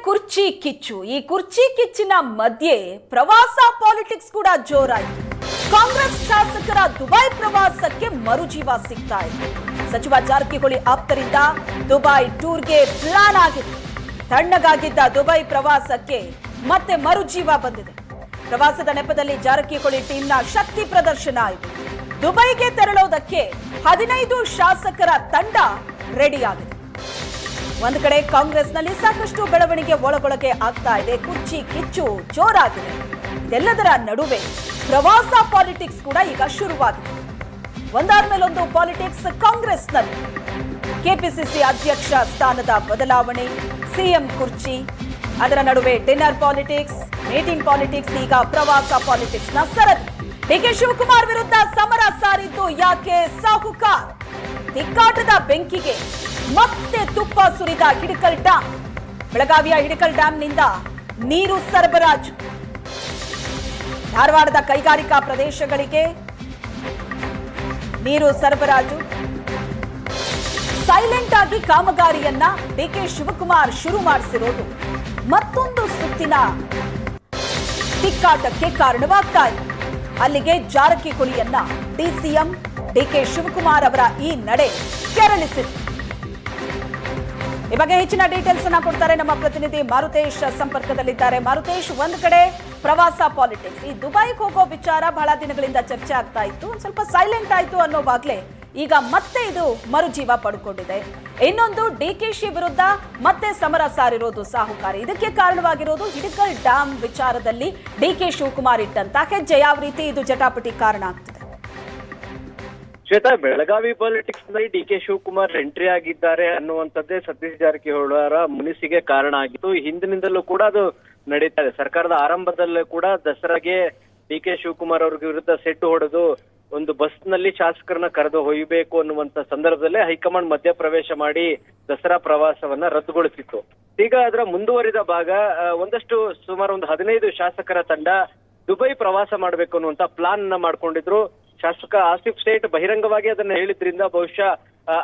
ಕುರ್ಚಿ ಕಿಚ್ಚು. ಈ ಕುರ್ಚಿ ಕಿಚ್ಚಿನ ಮಧ್ಯೆ ಪ್ರವಾಸ ಪಾಲಿಟಿಕ್ಸ್ ಕೂಡ ಜೋರಾಯಿತು. ಕಾಂಗ್ರೆಸ್ ಶಾಸಕರ ದುಬೈ ಪ್ರವಾಸಕ್ಕೆ ಮರುಜೀವ ಸಿಗ್ತಾ ಇದೆ. ಸಚಿವ ಜಾರಕಿಹೊಳಿ ಆಪ್ತರಿಂದ ದುಬೈ ಟೂರ್ಗೆ ಪ್ಲಾನ್ ಆಗಿದೆ. ತಣ್ಣಗಾಗಿದ್ದ ದುಬೈ ಪ್ರವಾಸಕ್ಕೆ ಮತ್ತೆ ಮರುಜೀವ ಬಂದಿದೆ. ಪ್ರವಾಸದ ನೆಪದಲ್ಲಿ ಜಾರಕಿಹೊಳಿ ಟೀಮ್ನ ಶಕ್ತಿ ಪ್ರದರ್ಶನ ಆಯಿತು. ದುಬೈಗೆ ತೆರಳೋದಕ್ಕೆ 15 ಶಾಸಕರ ತಂಡ ರೆಡಿಯಾಗಿದೆ. ಒಂದು ಕಡೆ ಕಾಂಗ್ರೆಸ್ನಲ್ಲಿ ಸಾಕಷ್ಟು ಬೆಳವಣಿಗೆ ಒಳಗೊಳಗೆ ಆಗ್ತಾ ಇದೆ. ಕುರ್ಚಿ ಕಿಚ್ಚು ಜೋರಾಗಿದೆ. ಇದೆಲ್ಲದರ ನಡುವೆ ಪ್ರವಾಸ ಪಾಲಿಟಿಕ್ಸ್ ಕೂಡ ಈಗ ಶುರುವಾಗಿದೆ. ಒಂದಾದ ಮೇಲೊಂದು ಪಾಲಿಟಿಕ್ಸ್ ಕಾಂಗ್ರೆಸ್ನಲ್ಲಿ. ಕೆಪಿಸಿಸಿ ಅಧ್ಯಕ್ಷ ಸ್ಥಾನದ ಬದಲಾವಣೆ, ಸಿಎಂ ಕುರ್ಚಿ, ಅದರ ನಡುವೆ ಡಿನ್ನರ್ ಪಾಲಿಟಿಕ್ಸ್, ಮೀಟಿಂಗ್ ಪಾಲಿಟಿಕ್ಸ್, ಈಗ ಪ್ರವಾಸ ಪಾಲಿಟಿಕ್ಸ್ ನ ಸರದಿ. ಡಿಕೆ ಶಿವಕುಮಾರ್ ವಿರುದ್ಧ ಸಮರ ಸಾರಿದ್ದು ಯಾಕೆ ಸಾಹುಕಾರ್? ತಿಕ್ಕಾಟದ ಬೆಂಕಿಗೆ ಮತ್ತೆ ತುಪ್ಪ ಸುರಿದ ಹಿಡಕಲ್ ಡ್ಯಾಂ. ಬೆಳಗಾವಿಯ ಹಿಡಕಲ್ ಡ್ಯಾಂನಿಂದ ನೀರು ಸರಬರಾಜು. ಧಾರವಾಡದ ಕೈಗಾರಿಕಾ ಪ್ರದೇಶಗಳಿಗೆ ನೀರು ಸರಬರಾಜು. ಸೈಲೆಂಟ್ ಆಗಿ ಕಾಮಗಾರಿಯನ್ನ ಡಿಕೆ ಶಿವಕುಮಾರ್ ಶುರು ಮಾಡಿಸಿರೋದು ಮತ್ತೊಂದು ಸುತ್ತಿನ ತಿಕ್ಕಾಟಕ್ಕೆ ಕಾರಣವಾಗ್ತಾ ಇದೆ. ಅಲ್ಲಿಗೆ ಜಾರಕಿಹೊಳಿಯನ್ನ ಡಿಸಿಎಂ ಡಿಕೆ ಶಿವಕುಮಾರ್ ಅವರ ಈ ನಡೆ ಕೆರಳಿಸಿದೆ. ಈ ಬಗ್ಗೆ ಹೆಚ್ಚಿನ ಡೀಟೇಲ್ಸ್ ಅನ್ನ ಕೊಡ್ತಾರೆ ನಮ್ಮ ಪ್ರತಿನಿಧಿ ಮಾರುತೇಶ್ ಸಂಪರ್ಕದಲ್ಲಿದ್ದಾರೆ. ಮಾರುತೇಶ್, ಒಂದ್ ಕಡೆ ಪ್ರವಾಸ ಪಾಲಿಟಿಕ್ಸ್, ಈ ದುಬೈಗೆ ಹೋಗೋ ವಿಚಾರ ಬಹಳ ದಿನಗಳಿಂದ ಚರ್ಚೆ ಆಗ್ತಾ ಇತ್ತು. ಒಂದ್ ಸ್ವಲ್ಪ ಸೈಲೆಂಟ್ ಆಯ್ತು ಅನ್ನೋವಾಗ್ಲೇ ಈಗ ಮತ್ತೆ ಇದು ಮರುಜೀವ ಪಡ್ಕೊಂಡಿದೆ. ಇನ್ನೊಂದು ಡಿಕೆಶಿ ವಿರುದ್ಧ ಮತ್ತೆ ಸಮರ ಸಾರಿರೋದು ಸಾಹುಕಾರಿ. ಇದಕ್ಕೆ ಕಾರಣವಾಗಿರೋದು ಹಿಡಕಲ್ ಡ್ಯಾಂ ವಿಚಾರದಲ್ಲಿ ಡಿಕೆ ಶಿವಕುಮಾರ್ ಇಟ್ಟಂತ ಹೆಜ್ಜೆ. ಯಾವ ರೀತಿ ಇದು ಜಟಾಪಟಿ ಕಾರಣ ಆಗ್ತದೆ? ಶ್ವೇತಾ, ಬೆಳಗಾವಿ ಪಾಲಿಟಿಕ್ಸ್ ನಲ್ಲಿ ಡಿಕೆ ಶಿವಕುಮಾರ್ ಎಂಟ್ರಿ ಆಗಿದ್ದಾರೆ ಅನ್ನುವಂಥದ್ದೇ ಸತೀಶ್ ಜಾರಕಿಹೊಳಿ ಅವರ ಮುನಿಸಿಗೆ ಕಾರಣ ಆಗಿತ್ತು. ಹಿಂದಿನಿಂದಲೂ ಕೂಡ ಅದು ನಡೀತಾ ಇದೆ. ಸರ್ಕಾರದ ಆರಂಭದಲ್ಲೂ ಕೂಡ ದಸರಾಗೆ ಡಿಕೆ ಶಿವಕುಮಾರ್ ಅವ್ರ ವಿರುದ್ಧ ಸೆಟ್ಟು ಹೊಡೆದು ಒಂದು ಬಸ್ ನಲ್ಲಿ ಶಾಸಕರನ್ನ ಕರೆದು ಒಯ್ಯಬೇಕು ಅನ್ನುವಂತ ಸಂದರ್ಭದಲ್ಲೇ ಹೈಕಮಾಂಡ್ ಮಧ್ಯಪ್ರವೇಶ ಮಾಡಿ ದಸರಾ ಪ್ರವಾಸವನ್ನ ರದ್ದುಗೊಳಿಸಿತ್ತು. ಈಗ ಅದರ ಮುಂದುವರಿದ ಭಾಗ ಒಂದಷ್ಟು ಸುಮಾರು 15 ಶಾಸಕರ ತಂಡ ದುಬೈ ಪ್ರವಾಸ ಮಾಡಬೇಕು ಅನ್ನುವಂತ ಪ್ಲಾನ್ ನ ಮಾಡ್ಕೊಂಡಿದ್ರು. ಶಾಸಕ ಆಸಿಫ್ ಸೇಠ್ ಬಹಿರಂಗವಾಗಿ ಅದನ್ನ ಹೇಳಿದ್ರಿಂದ ಬಹುಶಃ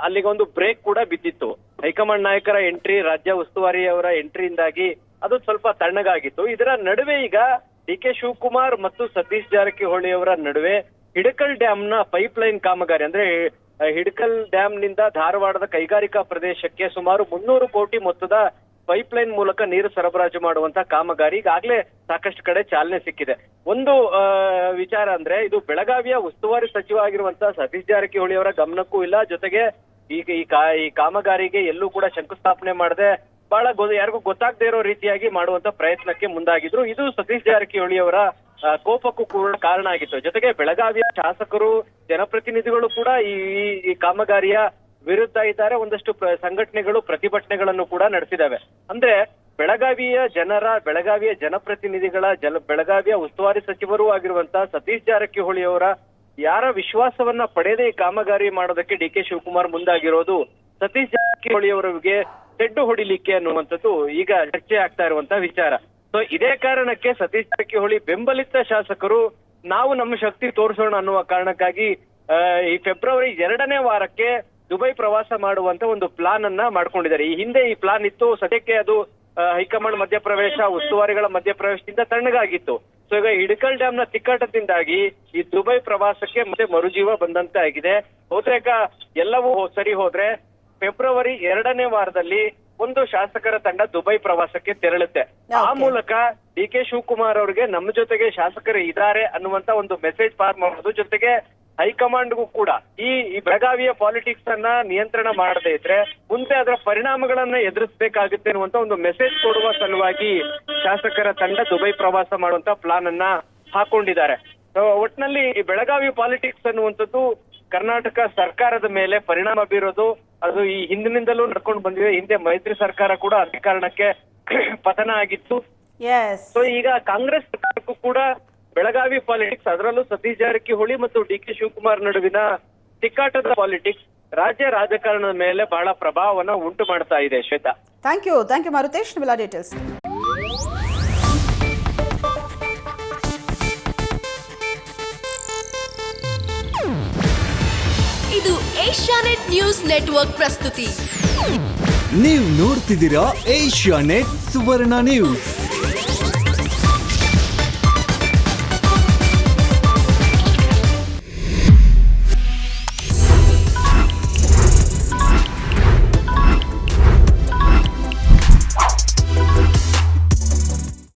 ಅಲ್ಲಿಗೆ ಒಂದು ಬ್ರೇಕ್ ಕೂಡ ಬಿದ್ದಿತ್ತು. ಹೈಕಮಾಂಡ್ ನಾಯಕರ ಎಂಟ್ರಿ, ರಾಜ್ಯ ಉಸ್ತುವಾರಿ ಅವರ ಎಂಟ್ರಿಯಿಂದಾಗಿ ಅದು ಸ್ವಲ್ಪ ತಣ್ಣಗಾಗಿತ್ತು. ಇದರ ನಡುವೆ ಈಗ ಡಿಕೆ ಶಿವಕುಮಾರ್ ಮತ್ತು ಸತೀಶ್ ಜಾರಕಿಹೊಳಿ ಅವರ ನಡುವೆ ಹಿಡಕಲ್ ಡ್ಯಾಮ್ ನ ಪೈಪ್ ಲೈನ್ ಕಾಮಗಾರಿ, ಅಂದ್ರೆ ಹಿಡಕಲ್ ಡ್ಯಾಮ್ ನಿಂದ ಧಾರವಾಡದ ಕೈಗಾರಿಕಾ ಪ್ರದೇಶಕ್ಕೆ ಸುಮಾರು 300 ಕೋಟಿ ಮೊತ್ತದ ಪೈಪ್ ಲೈನ್ ಮೂಲಕ ನೀರು ಸರಬರಾಜು ಮಾಡುವಂತ ಕಾಮಗಾರಿ ಈಗಾಗಲೇ ಸಾಕಷ್ಟು ಕಡೆ ಚಾಲನೆ ಸಿಕ್ಕಿದೆ. ಒಂದು ವಿಚಾರ ಅಂದ್ರೆ ಇದು ಬೆಳಗಾವಿಯ ಉಸ್ತುವಾರಿ ಸಚಿವ ಆಗಿರುವಂತಹ ಸತೀಶ್ ಜಾರಕಿಹೊಳಿ ಅವರ ಗಮನಕ್ಕೂ ಇಲ್ಲ. ಜೊತೆಗೆ ಈಗ ಈ ಕಾಮಗಾರಿಗೆ ಎಲ್ಲೂ ಕೂಡ ಶಂಕುಸ್ಥಾಪನೆ ಮಾಡದೆ ಬಹಳ ಯಾರಿಗೂ ಗೊತ್ತಾಗದೇ ಇರೋ ರೀತಿಯಾಗಿ ಮಾಡುವಂತ ಪ್ರಯತ್ನಕ್ಕೆ ಮುಂದಾಗಿದ್ರು. ಇದು ಸತೀಶ್ ಜಾರಕಿಹೊಳಿ ಅವರ ಕೋಪಕ್ಕೂ ಕೂಡ ಕಾರಣ ಆಗಿತ್ತು. ಜೊತೆಗೆ ಬೆಳಗಾವಿಯ ಶಾಸಕರು, ಜನಪ್ರತಿನಿಧಿಗಳು ಕೂಡ ಈ ಕಾಮಗಾರಿಯ ವಿರುದ್ಧ ಇದ್ದಾರೆ. ಒಂದಷ್ಟು ಸಂಘಟನೆಗಳು ಪ್ರತಿಭಟನೆಗಳನ್ನು ಕೂಡ ನಡೆಸಿದಾವೆ. ಅಂದ್ರೆ ಬೆಳಗಾವಿಯ ಜನಪ್ರತಿನಿಧಿಗಳ ಬೆಳಗಾವಿಯ ಉಸ್ತುವಾರಿ ಸಚಿವರೂ ಆಗಿರುವಂತಹ ಸತೀಶ್ ಜಾರಕಿಹೊಳಿ ಅವರ ಯಾರ ವಿಶ್ವಾಸವನ್ನ ಪಡೆದೇ ಈ ಕಾಮಗಾರಿ ಮಾಡೋದಕ್ಕೆ ಡಿಕೆ ಶಿವಕುಮಾರ್ ಮುಂದಾಗಿರೋದು ಸತೀಶ್ ಜಾರಕಿಹೊಳಿ ಅವರಿಗೆ ಸೆಡ್ಡು ಹೊಡಿಲಿಕ್ಕೆ ಅನ್ನುವಂಥದ್ದು ಈಗ ಚರ್ಚೆ ಆಗ್ತಾ ಇರುವಂತಹ ವಿಚಾರ. ಸೊ ಇದೇ ಕಾರಣಕ್ಕೆ ಸತೀಶ್ ಜಾರಕಿಹೊಳಿ ಬೆಂಬಲಿತ ಶಾಸಕರು ನಾವು ನಮ್ಮ ಶಕ್ತಿ ತೋರಿಸೋಣ ಅನ್ನುವ ಕಾರಣಕ್ಕಾಗಿ ಈ ಫೆಬ್ರವರಿ 2ನೇ ವಾರಕ್ಕೆ ದುಬೈ ಪ್ರವಾಸ ಮಾಡುವಂತ ಒಂದು ಪ್ಲಾನ್ ಅನ್ನ ಮಾಡ್ಕೊಂಡಿದ್ದಾರೆ. ಈ ಹಿಂದೆ ಈ ಪ್ಲಾನ್ ಇತ್ತು. ಸದ್ಯಕ್ಕೆ ಅದು ಹೈಕಮಾಂಡ್ ಮಧ್ಯಪ್ರವೇಶ, ಉಸ್ತುವಾರಿಗಳ ಮಧ್ಯಪ್ರವೇಶದಿಂದ ತಣ್ಣಗಾಗಿತ್ತು. ಸೊ ಈಗ ಹಿಡಕಲ್ ಡ್ಯಾಮ್ ನ ತಿಕ್ಕಾಟದಿಂದಾಗಿ ಈ ದುಬೈ ಪ್ರವಾಸಕ್ಕೆ ಮತ್ತೆ ಮರುಜೀವ ಬಂದಂತೆ ಆಗಿದೆ. ಬಹುತೇಕ ಎಲ್ಲವೂ ಸರಿ ಹೋದ್ರೆ ಫೆಬ್ರವರಿ 2ನೇ ವಾರದಲ್ಲಿ ಒಂದು ಶಾಸಕರ ತಂಡ ದುಬೈ ಪ್ರವಾಸಕ್ಕೆ ತೆರಳುತ್ತೆ. ಆ ಮೂಲಕ ಡಿಕೆ ಶಿವಕುಮಾರ್ ಅವರಿಗೆ ನಮ್ಮ ಜೊತೆಗೆ ಶಾಸಕರು ಇದ್ದಾರೆ ಅನ್ನುವಂತ ಒಂದು ಮೆಸೇಜ್ ಪಾಸ್ ಮಾಡೋದು, ಜೊತೆಗೆ ಹೈಕಮಾಂಡ್ಗೂ ಕೂಡ ಈ ಬೆಳಗಾವಿಯ ಪಾಲಿಟಿಕ್ಸ್ ಅನ್ನ ನಿಯಂತ್ರಣ ಮಾಡದೇ ಇದ್ರೆ ಮುಂದೆ ಅದರ ಪರಿಣಾಮಗಳನ್ನ ಎದುರಿಸಬೇಕಾಗುತ್ತೆ ಅನ್ನುವಂತ ಒಂದು ಮೆಸೇಜ್ ಕೊಡುವ ಸಲುವಾಗಿ ಶಾಸಕರ ತಂಡ ದುಬೈ ಪ್ರವಾಸ ಮಾಡುವಂತ ಪ್ಲಾನ್ ಅನ್ನ ಹಾಕೊಂಡಿದ್ದಾರೆ. ಒಟ್ನಲ್ಲಿ ಈ ಬೆಳಗಾವಿ ಪಾಲಿಟಿಕ್ಸ್ ಅನ್ನುವಂಥದ್ದು ಕರ್ನಾಟಕ ಸರ್ಕಾರದ ಮೇಲೆ ಪರಿಣಾಮ ಬೀರೋದು ಅದು ಈ ಹಿಂದಿನಿಂದಲೂ ನಡ್ಕೊಂಡು ಬಂದಿದೆ. ಹಿಂದೆ ಮೈತ್ರಿ ಸರ್ಕಾರ ಕೂಡ ಅದೇ ಕಾರಣಕ್ಕೆ ಪತನ ಆಗಿತ್ತು. ಸೊ ಈಗ ಕಾಂಗ್ರೆಸ್ ಸರ್ಕಾರಕ್ಕೂ ಕೂಡ ಬೆಳಗಾವಿ ಪಾಲಿಟಿಕ್ಸ್, ಅದರಲ್ಲೂ ಸತೀಶ್ ಜಾರಕಿಹೊಳಿ ಮತ್ತು ಡಿಕೆ ಶಿವಕುಮಾರ್ ನಡುವಿನ ತಿಕ್ಕಾಟದ ಪಾಲಿಟಿಕ್ಸ್ ರಾಜ್ಯ ರಾಜಕಾರಣದ ಮೇಲೆ ಬಹಳ ಪ್ರಭಾವವನ್ನು ಉಂಟು ಮಾಡ್ತಾ ಇದೆ. Shweta, thank you Maruthesh. ನಿಮ್ಮೆಲ್ಲ ಡೀಟೇಲ್ಸ್. ಇದು ಏಷ್ಯಾನೆಟ್ ನ್ಯೂಸ್ ನೆಟ್ವರ್ಕ್ ಪ್ರಸ್ತುತಿ. ನೀವು ನೋಡ್ತಿದ್ದೀರಾ ಏಷ್ಯಾ ನೆಟ್ ಸುವರ್ಣ ನ್ಯೂಸ್.